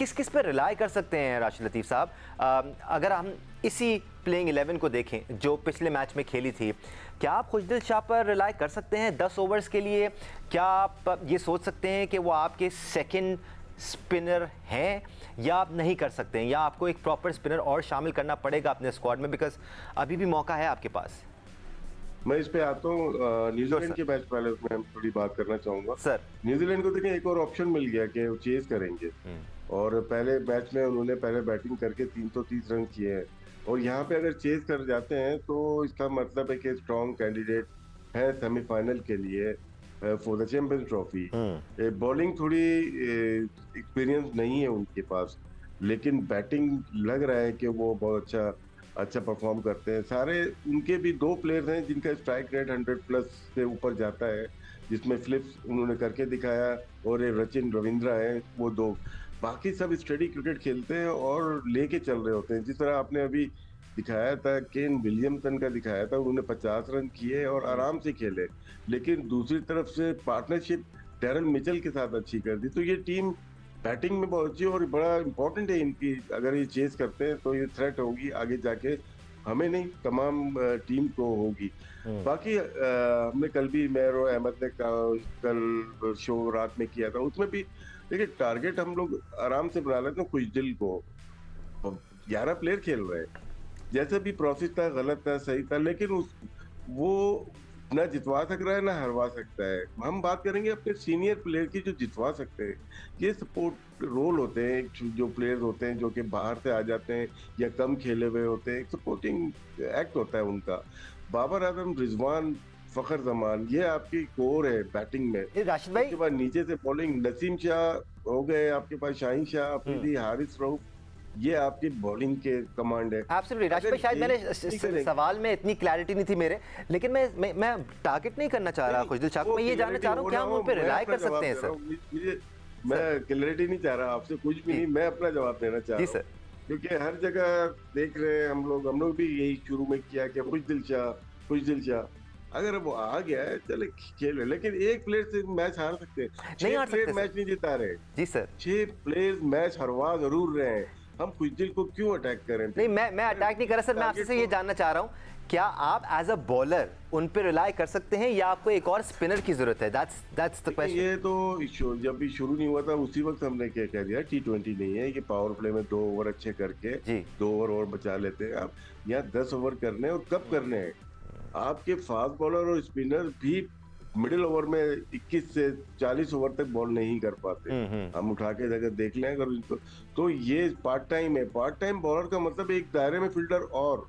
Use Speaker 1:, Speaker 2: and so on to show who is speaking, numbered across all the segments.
Speaker 1: किस किस पे रिलाई कर सकते हैं राशिद लतीफ़ साहब? अगर हम इसी प्लेइंग 11 को देखें जो पिछले मैच में खेली थी, क्या आप खुशदिल शाह पर रिलाई कर सकते हैं 10 ओवर्स के लिए? क्या आप ये सोच सकते हैं कि वो आपके सेकंड स्पिनर हैं, या आप नहीं कर सकते हैं, या आपको एक प्रॉपर स्पिनर और शामिल करना पड़ेगा अपने स्क्वाड में, बिकॉज अभी भी मौका है आपके पास?
Speaker 2: मैं इस पे आता हूँ। न्यूजीलैंड के मैच पहले उसमें हम थोड़ी बात करना चाहूंगा
Speaker 1: सर।
Speaker 2: न्यूजीलैंड को देखिए एक और ऑप्शन मिल गया कि वो चेज करेंगे, और पहले मैच में उन्होंने पहले बैटिंग करके 330 रन किए हैं, और यहाँ पे अगर चेज कर जाते हैं तो इसका मतलब है कि स्ट्रॉन्ग कैंडिडेट है सेमीफाइनल के लिए for the champions trophy. Bowling थोड़ी एक्सपीरियंस नहीं है उनके पास, लेकिन बैटिंग लग रहा है कि वो बहुत अच्छा परफॉर्म करते हैं। सारे उनके भी 2 प्लेयर्स हैं जिनका स्ट्राइक रेट 100 प्लस से ऊपर जाता है, जिसमें फ्लिप्स उन्होंने करके दिखाया, और ये रचिन रविंद्रा है, वो 2। बाकी सब स्टेडी क्रिकेट खेलते हैं और लेके चल रहे होते हैं। जिस तरह आपने अभी दिखाया था, केन विलियमसन का दिखाया था, उन्होंने 50 रन किए और आराम से खेले, लेकिन दूसरी तरफ से पार्टनरशिप डैरल मिचेल के साथ अच्छी कर दी। तो ये टीम बैटिंग में बहुत अच्छी, और बड़ा इंपॉर्टेंट है इनकी, अगर ये चेस करते हैं तो ये थ्रेट होगी आगे जाके, हमें नहीं तमाम टीम को होगी। बाकी हमने कल भी मैं और अहमद ने कल शो रात में किया था, उसमें भी देखिए टारगेट हम लोग आराम से बना लेते हैं। खुशदिल को 11 प्लेयर खेल रहे हैं, जैसे भी प्रोसेस था गलत था सही था, लेकिन वो ना जितवा सक रहा है ना हरवा सकता है। हम बात करेंगे अपने सीनियर प्लेयर की जो जितवा सकते हैं। ये सपोर्ट रोल होते हैं, जो प्लेयर्स होते हैं जो कि बाहर से आ जाते हैं या कम खेले हुए होते हैं, सपोर्टिंग एक्ट होता है उनका। बाबर आजम, रिजवान, फखर जमान, ये आपकी कोर है बैटिंग में।
Speaker 1: राशिद भाई,
Speaker 2: उसके बाद नीचे से बॉलिंग नसीम शाह हो गए आपके पास, शाहीन शाह, अफरीदी, हारिस रऊफ, ये आपकी बॉलिंग के कमांड है।
Speaker 1: एब्सोल्युटली राशिद भाई, शायद मैंने सवाल में इतनी क्लैरिटी नहीं थी मेरे, लेकिन मैं टारगेट नहीं करना चाह रहा खुशदिल शाह को। मैं ये जानना चाह रहा हूँ क्या हम उन पे रिलाई कर सकते हैं सर?
Speaker 2: मैं क्लैरिटी नहीं चाह रहा आपसे, कुछ भी नहीं, मैं अपना जवाब देना चाह रहा हूँ, क्योंकि हर जगह देख रहे हैं हम लोग भी यही शुरू में किया कि खुशदिल शाह अगर वो आ गया है चले खेले, लेकिन एक प्लेयर से मैच हार सकते हैं, 6 प्लेयर मैच नहीं जिता रहे।
Speaker 1: जी सर,
Speaker 2: 6 प्लेयर मैच हरवा जरूर रहे हैं, हम खुशदिल को क्यों अटैक करें?
Speaker 1: नहीं, मैं अटैक नहीं कर रहा सर, मैं आपसे ये जानना चाह रहा हूँ, क्या आप एज अ बॉलर उन पे रिलाई कर सकते हैं, या आपको एक और स्पिनर की जरूरत है? That's the question.
Speaker 2: ये तो जब भी शुरू नहीं हुआ था उसी वक्त हमने क्या कह दिया, T20 नहीं है कि पावर प्ले में 2 ओवर अच्छे करके 2 ओवर और बचा लेते हैं। आप यहाँ 10 ओवर करने और कब करने हैं? आपके फास्ट बॉलर और स्पिनर भी मिडिल ओवर में 21 से 40 ओवर तक बॉल नहीं कर पाते। हम उठा के अगर देख लें अगर इनको, तो ये पार्ट टाइम है। पार्ट टाइम बॉलर का मतलब एक दायरे में फील्डर, और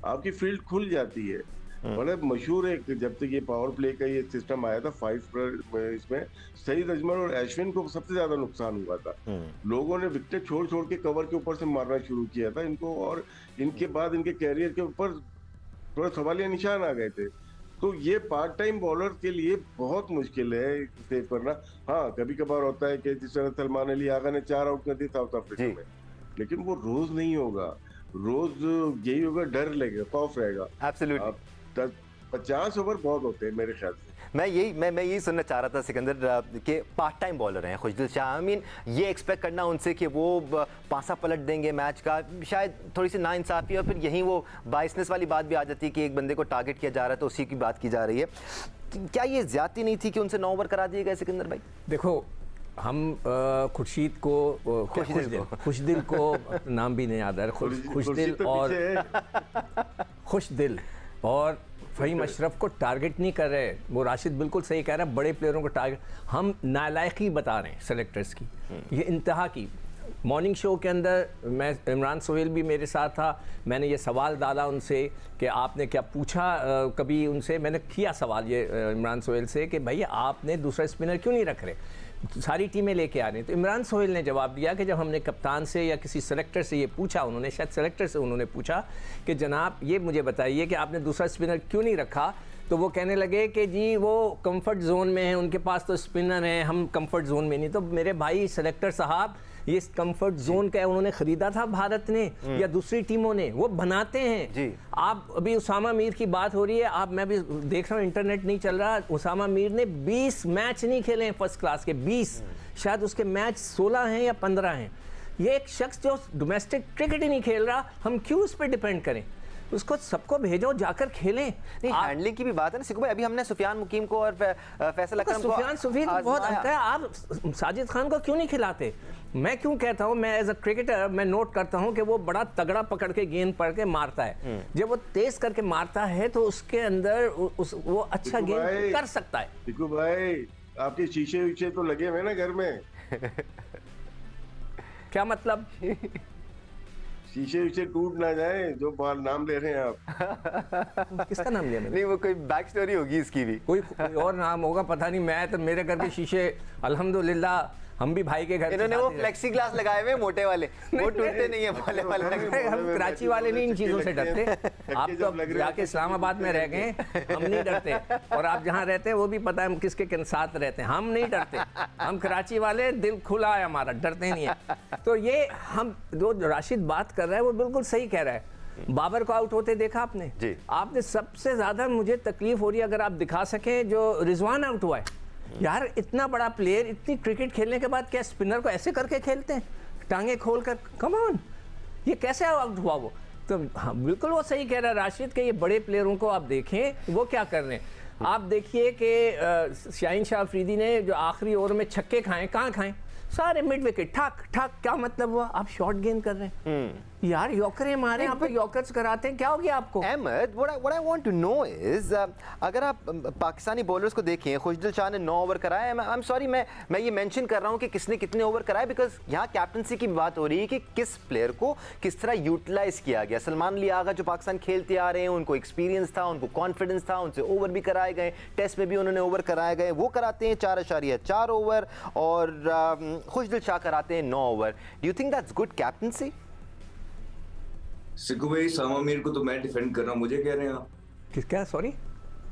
Speaker 2: आपकी फील्ड खुल जाती है। बड़े मशहूर है, जब तक ये पावर प्ले का ये सिस्टम आया था 5 इसमें सईद अजमल और अश्विन को सबसे ज्यादा नुकसान हुआ था। लोगों ने विकेट छोड़ छोड़ के कवर के ऊपर से मारना शुरू किया था इनको, और इनके बाद इनके कैरियर के ऊपर थोड़ा सवालिया निशान आ गए थे। तो ये पार्ट टाइम बॉलर के लिए बहुत मुश्किल है सेव करना। हाँ, कभी कभार होता है कि जिस तरह सलमान अली आगा ने 4 आउट कर दिए साउथ अफ्रीका में, लेकिन वो रोज नहीं होगा। रोज यही होगा, डर लगेगा, खौफ रहेगा।
Speaker 1: एब्सोल्युटली
Speaker 2: 50 ओवर बहुत होते हैं मेरे ख्याल से।
Speaker 1: मैं यही सुनना चाह रहा था सिकंदर के पार्ट टाइम बॉलर हैं खुशदिल शाह। आई मीन ये एक्सपेक्ट करना उनसे कि वो पासा पलट देंगे मैच का, शायद थोड़ी सी नाइंसाफ़ी, और फिर यहीं वो बाइसनेस वाली बात भी आ जाती है कि एक बंदे को टारगेट किया जा रहा है तो उसी की बात की जा रही है। क्या ये ज्यादती नहीं थी कि उनसे 9 ओवर करा दिए गए सिकंदर भाई?
Speaker 3: देखो, हम खुर्शीद को खुशदिल को नाम भी नहीं याद आ रहा, खुशदिल और फ़हीम अशरफ को टारगेट नहीं कर रहे। वो राशिद बिल्कुल सही कह रहा है, बड़े प्लेयरों को टारगेट, हम नालायकी बता रहे हैं सेलेक्टर्स की, ये इंतहा की। मॉर्निंग शो के अंदर मैं, इमरान सोहेल भी मेरे साथ था, मैंने ये सवाल डाला उनसे कि आपने क्या पूछा कभी उनसे, मैंने किया सवाल ये इमरान सोहेल से कि भाई आपने दूसरा स्पिनर क्यों नहीं रख रहे, सारी टीमें लेके आ रही हैं। तो इमरान सोहेल ने जवाब दिया कि जब हमने कप्तान से या किसी सेलेक्टर से ये पूछा, उन्होंने शायद सेलेक्टर से उन्होंने पूछा कि जनाब ये मुझे बताइए कि आपने दूसरा स्पिनर क्यों नहीं रखा, तो वो कहने लगे कि जी वो कंफर्ट जोन में है, उनके पास तो स्पिनर हैं, हम कंफर्ट जोन में नहीं। तो मेरे भाई सेलेक्टर साहब, ये कंफर्ट जोन का उन्होंने खरीदा था भारत ने या दूसरी टीमों ने, वो बनाते हैं जी। आप अभी उसामा मीर की बात हो रही है, आप, मैं भी देख रहा हूँ इंटरनेट नहीं चल रहा, उसामा मीर ने 20 मैच नहीं खेले हैं फर्स्ट क्लास के, 20, शायद उसके मैच 16 हैं या 15 हैं। ये एक शख्स जो डोमेस्टिक क्रिकेट ही नहीं खेल रहा, हम क्यों उस पर डिपेंड करें? उसको सबको भेजो, जाकर खेलें।
Speaker 1: नहीं, हैंडलिंग की भी बात है ना सिकू भाई। अभी हमने सुफियान मुकीम को और फैसल अकरम को
Speaker 3: सुफियान सुफी तो बहुत
Speaker 1: आजमाया।
Speaker 3: अच्छा है, आप साजिद खान को क्यों नहीं खिलाते? मैं क्यों कहता हूँ, मैं एज अ क्रिकेटर मैं नोट करता हूँ कि वो बड़ा तगड़ा पकड़ के गेंद पकड़ के मारता है। जब वो तेज करके मारता है तो उसके अंदर वो अच्छा
Speaker 2: टिकू
Speaker 3: गेंद
Speaker 2: भाई,
Speaker 3: कर सकता है।
Speaker 2: टिकू भाई, आपके शीशे वीशे तो लगे हुए ना घर में?
Speaker 3: क्या मतलब?
Speaker 2: शीशे वीशे टूट ना जाए जो नाम ले रहे हैं आप।
Speaker 3: किसका नाम लिया मैंने?
Speaker 1: नहीं, वो कोई बैक स्टोरी होगी इसकी भी।
Speaker 3: कोई और नाम होगा, पता नहीं। मैं तो मेरे घर के शीशे अल्हम्दुलिल्लाह, हम भी भाई के घर
Speaker 1: इन्होंने वो फ्लेक्सी ग्लास लगाए हुए मोटे वाले, वो टूटते नहीं है वाले वाले।
Speaker 3: हम कराची वाले नहीं इन चीज़ों से डरते। आप तो जाके इस्लामाबाद में रह गए, हम नहीं डरते। और आप जहाँ रहते हैं वो भी पता है हम किसके साथ रहते हैं। हम नहीं डरते, हम कराची वाले दिल खुला है हमारा, डरते नहीं है। तो ये हम जो राशिद बात कर रहा है वो बिल्कुल सही कह रहा है। बाबर को आउट होते देखा आपने
Speaker 1: जी।
Speaker 3: आपने सबसे ज़्यादा मुझे तकलीफ हो रही है, अगर आप दिखा सकें, जो रिजवान आउट हुआ है। यार इतना बड़ा प्लेयर, इतनी क्रिकेट खेलने के बाद क्या स्पिनर को ऐसे करके खेलते हैं, टांगे खोल कर? कम ऑन, ये कैसे आउट हुआ वो? तो हाँ, बिल्कुल वो सही कह रहा है राशिद के। ये बड़े प्लेयरों को आप देखें वो क्या कर रहे हैं। आप देखिए कि शाहीन शाह अफरीदी ने जो आखिरी ओवर में छक्के खाए, कहाँ खाए? सारे मिड विकेट, ठक ठक। क्या मतलब हुआ? आप शॉर्ट गेंद कर रहे हैं यार, यॉकरें मारे, आप तो यॉकर्स कराते हैं। क्या हो गया आपको?
Speaker 1: Ahmad, what I want to know is, अगर आप पाकिस्तानी बॉलर्स को देखें, खुशदिल शाह ने 9 ओवर कराए। आई एम सॉरी, मैं ये मेंशन कर रहा हूँ कि किसने कितने ओवर कराए, बिकॉज यहाँ कैप्टनसी की बात हो रही है कि किस प्लेयर को किस तरह यूटिलाइज किया गया। सलमान अली आगा जो पाकिस्तान खेलते आ रहे हैं, उनको एक्सपीरियंस था, उनको कॉन्फिडेंस था, उनसे ओवर भी कराए गए, टेस्ट में भी उन्होंने ओवर कराए गए। वो कराते हैं 4.4 ओवर और खुशदिल शाह कराते हैं 9 over. Do you think that's good captaincy?
Speaker 4: Sikku भाई, उसामा मीर को तो मैं डिफेंड कर रहा हूँ, मुझे कह रहे हैं आप?
Speaker 3: क्या? सॉरी,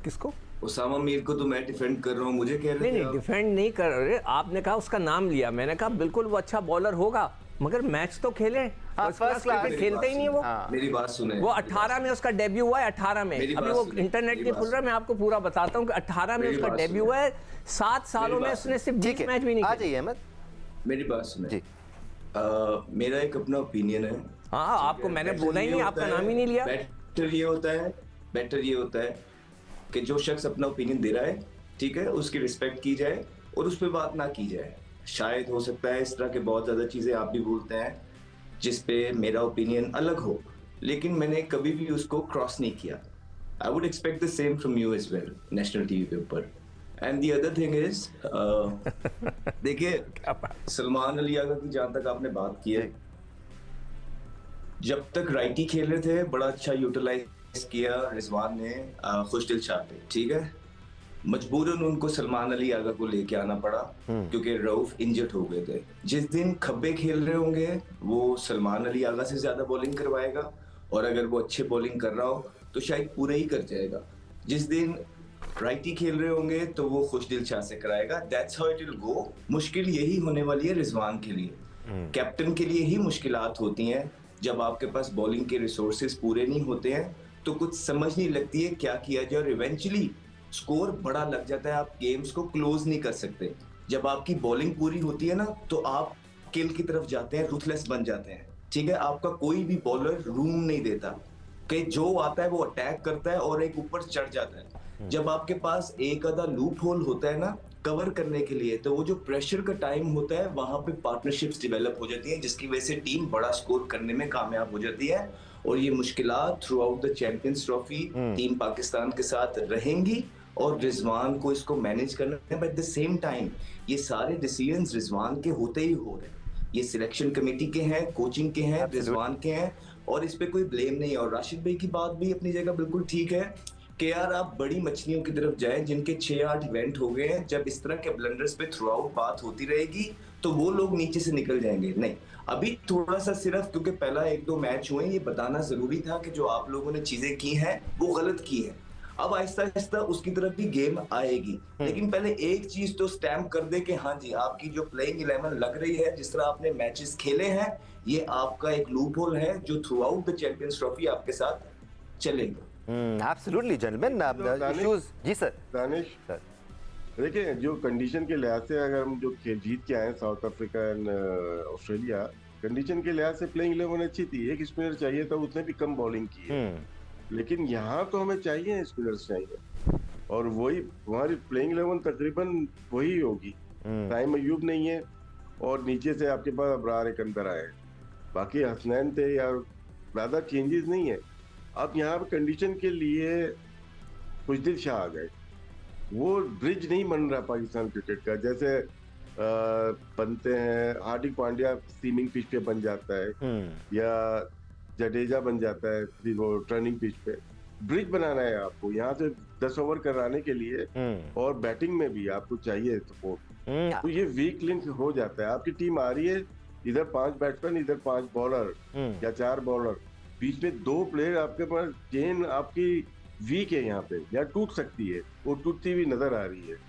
Speaker 3: किसको?
Speaker 4: उसामा मीर को तो मैं डिफेंड कर रहा हूँ, मुझे कह रहे
Speaker 3: नहीं
Speaker 4: थे आप?
Speaker 3: डिफेंड नहीं कर रहे। आपने कहा उसका नाम लिया, मैंने कहा बिल्कुल वो अच्छा बॉलर होगा, मगर मैच तो खेले।
Speaker 1: फर्स्ट क्लास
Speaker 3: क्रिकेट खेलते ही नहीं है वो।
Speaker 4: मेरी बात सुने।
Speaker 3: वो 18 में उसका डेब्यू हुआ है, 18 में।
Speaker 4: मेरी
Speaker 3: अभी
Speaker 4: बात
Speaker 3: वो
Speaker 4: सुनिए,
Speaker 3: इंटरनेट
Speaker 4: मेरी
Speaker 3: नहीं
Speaker 4: बात
Speaker 3: खुल रहा, मैं आपको पूरा बताता हूँ कि 18 में
Speaker 4: मेरी
Speaker 3: उसका
Speaker 4: बात
Speaker 3: डेब्यू
Speaker 4: सुनिए।
Speaker 3: हुआ है। 7 सालों में
Speaker 4: बात
Speaker 3: उसने सिर्फ
Speaker 1: ठीक
Speaker 3: 20
Speaker 1: है,
Speaker 3: मैच भी नहीं
Speaker 1: आ
Speaker 3: खेले।
Speaker 1: जाइए अहमद
Speaker 4: मेरी बात सुने
Speaker 1: जी।
Speaker 4: मेरा एक अपना ओपिनियन है।
Speaker 3: हाँ, आपको मैंने
Speaker 4: बेटर
Speaker 3: बोला ही
Speaker 4: ये
Speaker 3: नहीं,
Speaker 4: होता
Speaker 3: आपका
Speaker 4: है-
Speaker 3: नाम ही नहीं लिया।
Speaker 4: बेटर ये होता है कि जो शख्स अपना ओपिनियन दे रहा है, ठीक है, उसकी रिस्पेक्ट की जाए और उस पर बात ना की जाए। शायद हो सकता है इस तरह के बहुत ज्यादा चीजें आप भी बोलते हैं जिस पे मेरा ओपिनियन अलग हो, लेकिन मैंने कभी भी उसको क्रॉस नहीं किया। I would expect the same from you as well national TV पे ऊपर। And the other thing is, देखिए, सलमान अली आगा की जहां तक आपने बात की है, जब तक राइटी खेल रहे थे बड़ा अच्छा यूटिलाइज किया रिजवान ने खुशदिल शाह पे, ठीक है। मजबूरन उनको सलमान अली आगा को लेके आना पड़ा क्योंकि रऊफ इंजर्ड हो गए थे। जिस दिन खब्बे खेल रहे होंगे वो सलमान अली आगा से ज्यादा बॉलिंग करवाएगा, और अगर वो अच्छे बॉलिंग कर रहा हो तो शायद पूरा ही कर जाएगा। जिस दिन राइटी खेल रहे होंगे तो वो खुशदिल शाह से कराएगा। That's how it will go. मुश्किल यही होने वाली है रिजवान के लिए। कैप्टन के लिए ही मुश्किलात होती हैं जब आपके पास बॉलिंग के रिसोर्सेज पूरे नहीं होते हैं, तो कुछ समझ नहीं लगती है क्या किया जाए, और इवेंचुअली स्कोर बड़ा लग जाता है, आप गेम्स को क्लोज नहीं कर सकते। जब आपकी बॉलिंग पूरी होती है ना, तो आप किल की तरफ जाते हैं, रूथलेस बन जाते हैं, ठीक है। आपका कोई भी बॉलर रूम नहीं देता कि जो आता है वो अटैक करता है और एक ऊपर चढ़ जाता है। जब आपके पास एक आधा लूप होल होता है ना कवर करने के लिए, तो वो जो प्रेशर का टाइम होता है वहां पे पार्टनरशिप्स डेवलप हो जाती हैं, जिसकी वजह से टीम बड़ा स्कोर करने में कामयाब हो जाती है। और ये मुश्किलात through out the champions trophy team Pakistan के साथ रहेंगी, और रिजवान को इसको मैनेज करना है। But at the same time ये सारे डिसीजंस रिजवान के होते ही हो रहे हैं। ये सिलेक्शन कमेटी के हैं, कोचिंग के हैं, रिजवान के हैं, और इस पे कोई ब्लेम नहीं है। और राशिद भाई की बात भी अपनी जगह बिल्कुल ठीक है कि यार आप बड़ी मछलियों की तरफ जाएं जिनके 6-8 इवेंट हो गए हैं। जब इस तरह के ब्लंडर्स पे थ्रू आउट बात होती रहेगी तो वो लोग नीचे से निकल जाएंगे। नहीं, अभी थोड़ा सा सिर्फ क्योंकि पहला 1-2 मैच हुए, ये बताना जरूरी था कि जो आप लोगों ने चीजें की हैं वो गलत की है। अब आहिस्ता आहिस्ता उसकी तरफ भी गेम आएगी, लेकिन पहले एक चीज तो स्टैम्प कर दे कि हाँ जी, आपकी जो प्लेइंग 11 लग रही है, जिस तरह आपने मैचेस खेले हैं, ये आपका एक लूप होल है जो through out the champions trophy आपके साथ चलेगा।
Speaker 1: एब्सोल्युटली जेंटलमैन, इश्यूज जी सर।
Speaker 2: दानिश
Speaker 1: सर
Speaker 2: देखिए, जो कंडीशन के लिहाज से अगर हम जो खेल जीत के आए south Africa and Australia, condition के लिहाज से प्लेइंग 11 अच्छी थी, एक स्पिनर चाहिए था, उसने भी कम बॉलिंग की है, लेकिन यहाँ तो हमें चाहिए स्पिनर्स चाहिए, और वही हमारी प्लेइंग 11 तकरीबन वही होगी। टाइम अयूब नहीं है, और नीचे से आपके पास अबरार एक अंदर आए, बाकी हसनैन थे यार, ज्यादा चेंजेस नहीं है। अब यहाँ पे कंडीशन के लिए खुशदिल शाह आ गए, वो ब्रिज नहीं बन रहा पाकिस्तान क्रिकेट का, जैसे बनते हैं हार्दिक पांड्या सीमिंग पिच पे बन जाता है, या जडेजा बन जाता है वो टर्निंग पिच पे। ब्रिज बनाना है आपको यहाँ से 10 ओवर कराने के लिए, और बैटिंग में भी आपको चाहिए सपोर्ट, तो ये वीक लिंक हो जाता है। आपकी टीम आ रही है, इधर 5 बैट्समैन, इधर 5 बॉलर या 4 बॉलर, बीच में 2 प्लेयर, आपके पास चेन आपकी वीक है यहाँ पे, या टूट सकती है, वो टूटती हुई नजर आ रही है।